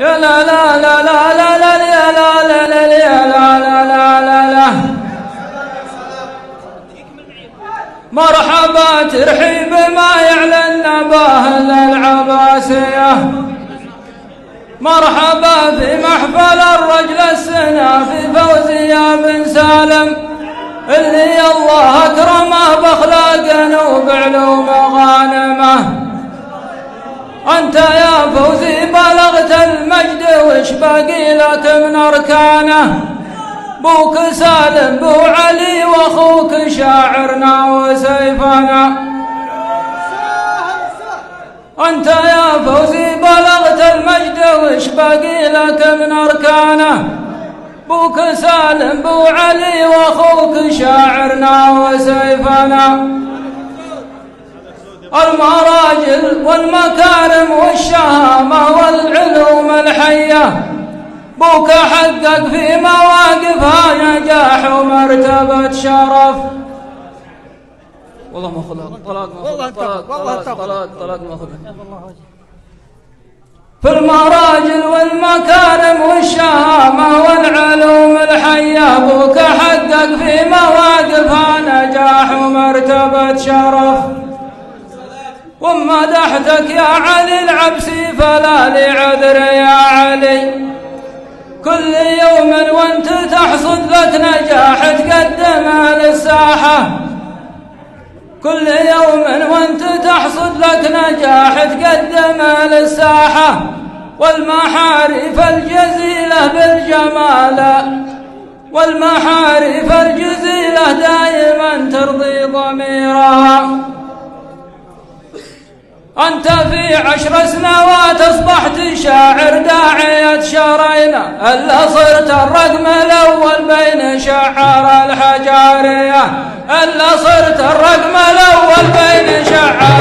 يا لا لا لا لا لا لا لا لا لا لا لا لا لا لا. مرحبا ترحيب ما يعلن باهل العباسية، مرحبا في محفل الرجل السنا في فوزية بن سالم اللي الله أكرمه بأخلاق وبعلوم غانمه. أنت يا فوزي بلغت المجد وش باقي لك من أركانه، بوك سالم بو علي واخوك شاعرنا وسيفنا. أنت يا فوزي بلغت المجد وش باقي لك من أركانه، بوك سالم بو علي واخوك شاعرنا وسيفنا. المراجل والمكارم والشهامة والعلوم الحية، بوك حقق في مواقفها نجاح ومرتبة شرف. والله ما خذها طلاق، ما خذها طلاق ما خذها. في المراجل والمكارم والشهامة والعلوم الحية، بوك حقق في مواقفها نجاح ومرتبة شرف. ومدحتك يا علي العبسي فلا لي عذر يا علي، كل يوم وانت تحصد لك نجاح تقدمه للساحة، كل يوم وانت تحصد لك نجاح تقدمه للساحة. والمحارف الجزيلة بالجمال، والمحارف الجزيلة دائما ترضي ضميرها. أنت في 10 سنوات أصبحت شاعر داعية شرينا، ألا صرت الرقم الأول بين شعار الحجارية، ألا صرت الرقم الأول بين شعار